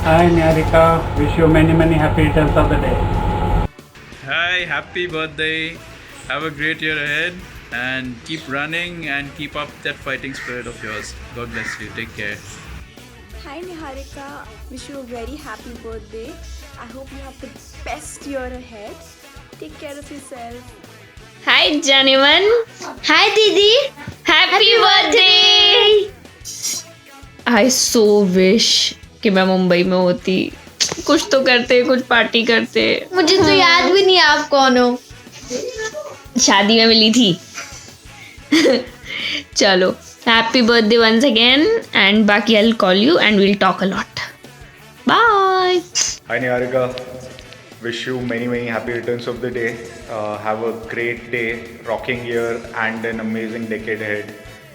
Hi Niharika, wish you many happy returns of the day. Hi, happy birthday. Have a great year ahead and keep running and keep up that fighting spirit of yours. God bless you. Take care. Hi Niharika, wish you a very happy birthday. I hope you have the best year ahead. Take care of yourself. Hi Janiman. Hi Didi. Happy birthday. I so wish कि मैं मुंबई में होती. कुछ तो करते, कुछ party करते. मुझे तो याद भी नहीं आप कौन हो. शादी में मिली थी. चलो, happy birthday once again and बाकी I will call you and we'll talk a lot. Bye. Hi Niharika, wish you many happy returns of the day. Have a great day, rocking year and an amazing decade ahead.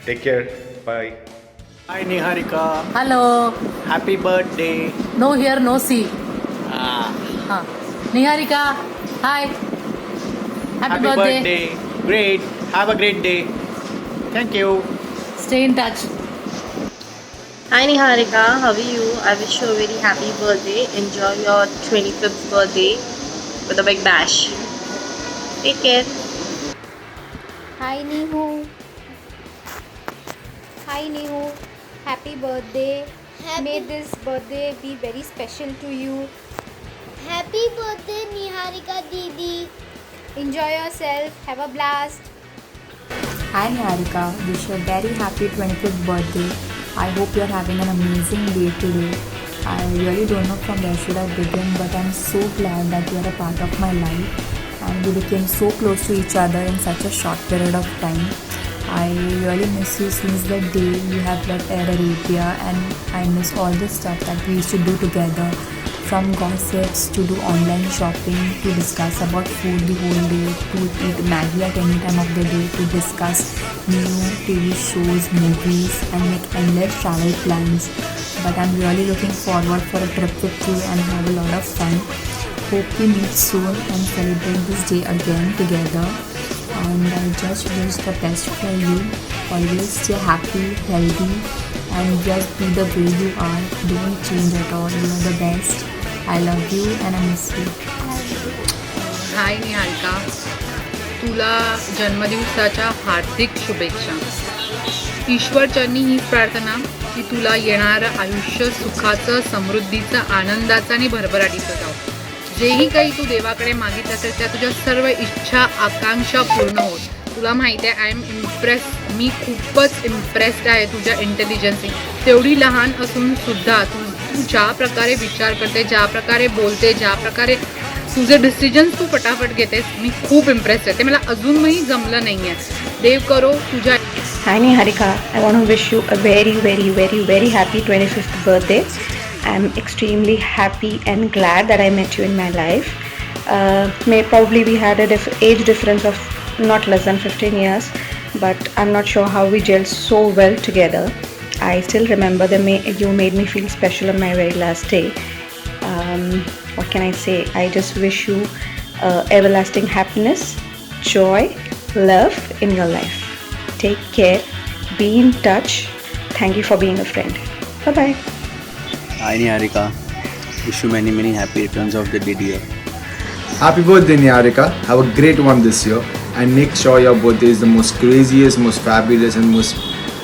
Take care, bye. Hi Niharika, Hello. happy birthday. No here, no see. Ah, Niharika, hi. Happy birthday. Great. Have a great day. Thank you. Stay in touch. Hi Niharika, how are you? I wish you a very happy birthday. Enjoy your 25th birthday with a big bash. Take care. Hi Nihu. Hi Nihu. Happy birthday. May this birthday be very special to you. Happy birthday Niharika Didi. Enjoy yourself. Have a blast. Hi Niharika, wish you a very happy 25th birthday. I hope you're having an amazing day today. I really don't know from where should I begin, but I'm so glad that you're a part of my life and we became so close to each other in such a short period of time. I really miss you since the day you have left Air Arabia, and I miss all the stuff that we used to do together, from gossips to do online shopping to discuss about food the whole day, to eat Maggie at any time of the day, to discuss new TV shows, movies and make endless travel plans. But I'm really looking forward for a trip with you and have a lot of fun. Hope we meet soon and celebrate this day again together. And I just wish the best for you. Always stay happy, healthy and just be the way you are. Don't change at all. You are the best. I love you and I miss you. हाय निहारिका, तुला जन्मदिवसाच्या हार्दिक शुभेच्छा. ईश्वरचरणी ही प्रार्थना की तुला येणारं आयुष्य सुखाचं, समृद्धीचं, आनंदाचं आणि भरभराटीचं जावं. जेही काही तू देवाकडे मागितलं असेल त्या तुझ्या सर्व इच्छा आकांक्षा पूर्ण होत. तुला माहिती आहे, आय एम इम्प्रेस. मी खूपच इम्प्रेस्ड आहे तुझ्या इंटेलिजन्सनी. तेवढी लहान असून सुद्धा तू ज्या प्रकारे विचार करते, ज्या प्रकारे बोलते, ज्या प्रकारे तुझे डिसिजन्स तू फटाफट घेतेस, मी खूप इम्प्रेस्ड आहे. ते मला अजूनही जमलं नाही आहे. देव करो तुझ्या. Hi Niharika, I want to wish you a very happy 25th birthday. I'm extremely happy and glad that I met you in my life. Probably we had a age difference of not less than 15 years, but I'm not sure how we gelled so well together. I still remember you made me feel special on my very last day. What can I say? I just wish you everlasting happiness, joy, love in your life. Take care. Be in touch. Thank you for being a friend. Bye-bye. Hi Niharika, wish you many happy returns of the day dear. Happy birthday Niharika. Have a great one this year and make sure your birthday is the most craziest, most fabulous and most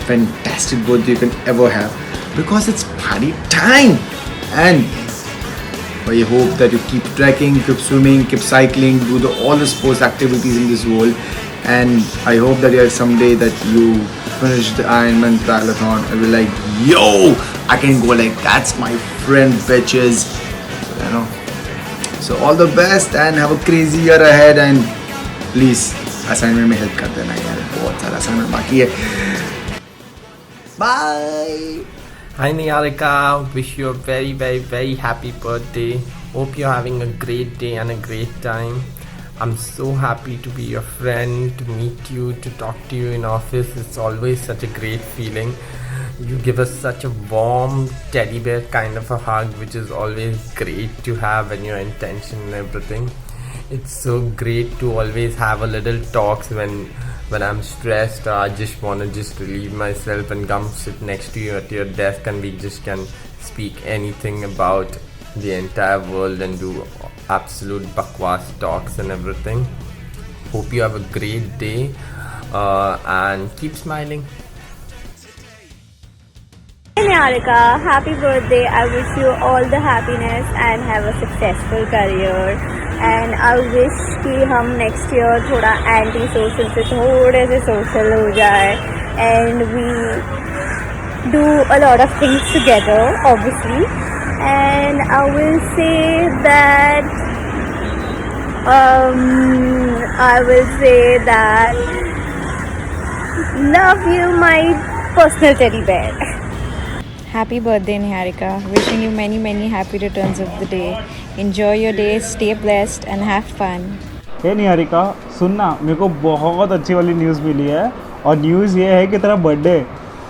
fantastic birthday you can ever have, because it's party time. And I hope that you keep trekking, keep swimming, keep cycling, do all the sports activities in this world. And I hope that someday that you finish the Ironman triathlon and be like, yo, I can go like that's my friend bitches, you know. So all the best and have a crazy year ahead, and please assignment में help कर देना यार, बहुत सारा assignment बाकी है. Bye. Hi Niharika, wish you a very happy birthday. Hope you're having a great day and a great time. I'm so happy to be your friend, to meet you, to talk to you in office. It's always such a great feeling. You give us such a warm teddy bear kind of a hug, which is always great to have, and your intention and everything. It's so great to always have a little talks when when I'm stressed, or I just want to just relieve myself and come sit next to you at your desk, and we just can speak anything about the entire world and do absolute bakwas talks and everything. Hope you have a great day and keep smiling. Hey Niharika, happy birthday. I wish you all the happiness and have a successful career. And I wish कि हम next year थोड़ा anti social से थोड़े से social हो जाए, and we do a lot of things together, obviously. And I will say that love you, my personal teddy bear. Happy birthday, Niharika. Wishing you many, many happy returns of the day. Enjoy your day, stay blessed and have fun. हे निहारिका, सुनना, मेरे को बहुत अच्छी वाली news मिली है, और news ये है कि तेरा birthday,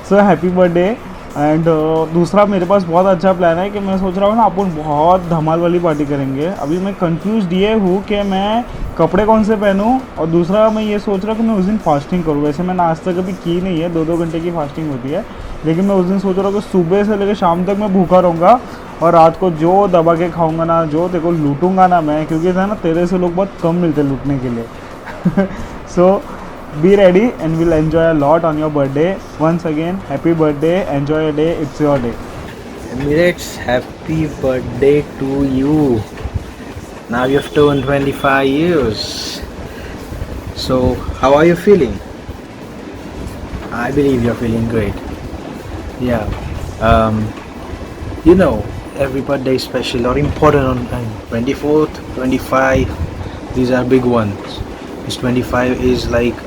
so happy birthday. And दूसरा मेरे पास बहुत अच्छा प्लान है कि मैं सोच रहा हूँ ना, अपन बहुत धमाल वाली पार्टी करेंगे। अभी मैं कंफ्यूज ये हूँ कि मैं कपड़े कौन से पहनूँ, और दूसरा मैं ये सोच रहा हूँ कि मैं उस दिन फास्टिंग करूँ। वैसे मैंने आज तक कभी की नहीं है, 2-2 घंटे की फास्टिंग होती है, लेकिन मैं उस दिन सोच रहा हूँ कि सुबह से लेकर शाम तक मैं भूखा रहूँगा, और रात को जो दबा के खाऊंगा ना, जो तेरे को लूटूंगा ना मैं, क्योंकि है ना, तेरे से लोग बहुत कम मिलते लूटने के लिए। सो be ready and we'll enjoy a lot on your birthday. Once again, happy birthday, enjoy your day, it's your day. Emirates, happy birthday to you. Now you've turned 25 years. So how are you feeling? I believe you're feeling great. Yeah. You know, every birthday is special or important on 24th, 25. These are big ones. This 25 is like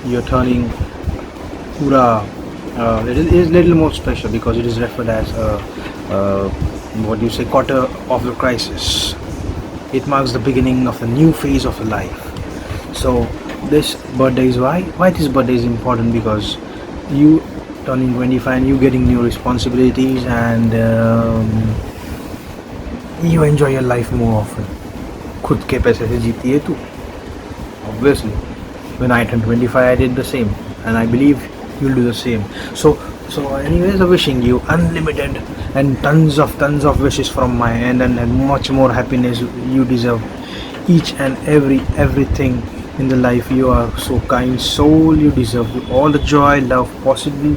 you're turning pura. It is little more special because it is referred as what do you say, quarter of the crisis. It marks the beginning of a new phase of life. So this birthday is why this birthday is important, because you turning 25 and you getting new responsibilities, and you enjoy your life more often. खुद के पैसे से जीती है तू. Obviously, when I turned 25, I did the same, and I believe you'll do the same. So anyways, I'm wishing you unlimited and tons of wishes from my end, and much more happiness. You deserve each and everything in the life. You are so kind soul. You deserve all the joy, love possible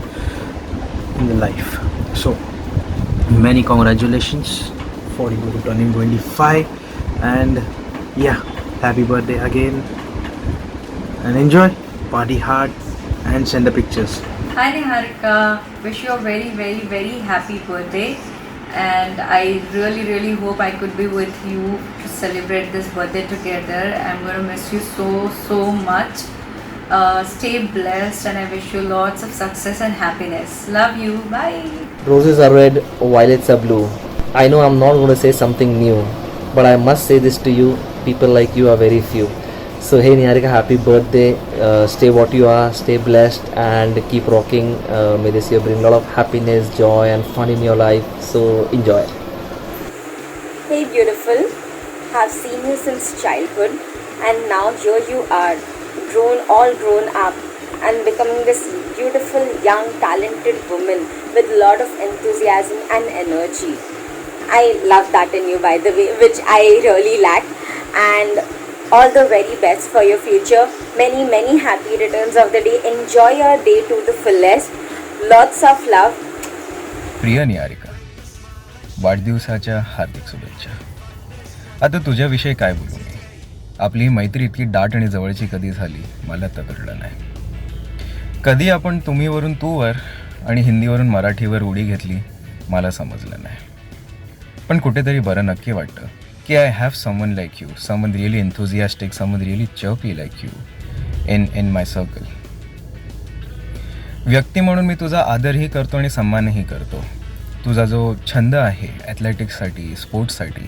in the life. So many congratulations for you turning 25, and yeah, happy birthday again. And enjoy, party hard, and send the pictures. Hi Niharika, wish you a very, very, very happy birthday, and I really, really hope I could be with you to celebrate this birthday together. I'm going to miss you so much. Stay blessed, and I wish you lots of success and happiness. Love you, bye. Roses are red, violets are blue. I know I'm not going to say something new, but I must say this to you, people like you are very few. So hey Niharika, happy birthday, stay what you are, stay blessed and keep rocking. May this year bring a lot of happiness, joy and fun in your life, so enjoy. Hey beautiful, have seen you since childhood, and now here you are, all grown up and becoming this beautiful, young, talented woman with a lot of enthusiasm and energy. I love that in you, by the way, which I really lack. And all the very best for your future. Many, many happy returns of the day. Enjoy your day to the fullest. Lots of love. प्रिय निहारिका, वाढदिवसाच्या हार्दिक शुभेच्छा. आता तुझ्याविषयी काय बोलू मी? आपली मैत्री इतकी दाट आणि जवळची कधी झाली मला तर कळलं नाही. कधी आपण तुम्हीवरून तूवर आणि हिंदीवरून मराठीवर उडी घेतली मला समजलं नाही. पण कुठेतरी बरं नक्की वाटतं की I have someone like you, someone really enthusiastic, someone really chirpy like you in my circle. व्यक्ती म्हणून मी तुझा आदरही करतो आणि सन्मानही करतो. तुझा जो छंद आहे ॲथलेटिक्ससाठी, स्पोर्ट्ससाठी,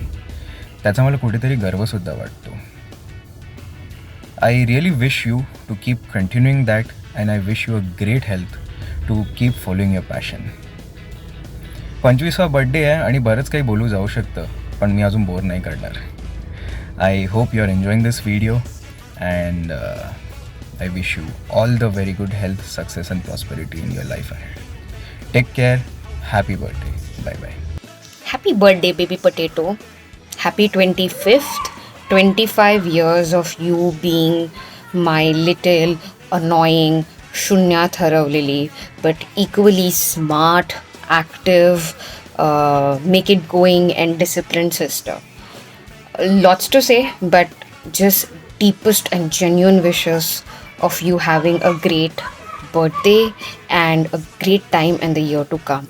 त्याचा मला कुठेतरी गर्वसुद्धा वाटतो. I really wish you to keep continuing that, and I wish you a great health to keep following your passion. 25वा बर्थडे आहे आणि बरंच काही बोलू जाऊ शकतं, पण मी अजून बोर नाही करणार. I hope you are enjoying this video, and I wish you all the very good health, success, and prosperity in your life ahead. Take care. Happy birthday. Bye bye. Happy birthday, baby potato. Happy 25th. 25 years of you being my little annoying Shunya Tharavlili, but equally smart, active, make it going, and disciplined sister. Lots to say, but just deepest and genuine wishes of you having a great birthday and a great time in the year to come.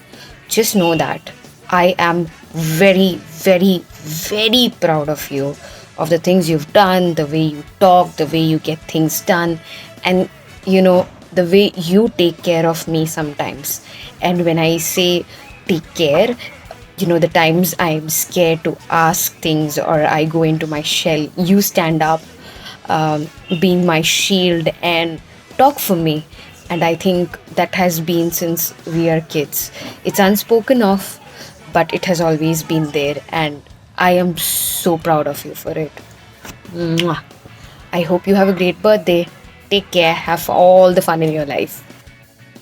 Just know that I am very, very, very proud of you, of the things you've done, the way you talk, the way you get things done, and the way you take care of me sometimes. And when I say take care, the times I'm scared to ask things or I go into my shell, you stand up, being my shield and talk for me. And I think that has been since we are kids. It's unspoken of, but it has always been there. And I am so proud of you for it. Mwah. I hope you have a great birthday. Take care. Have all the fun in your life.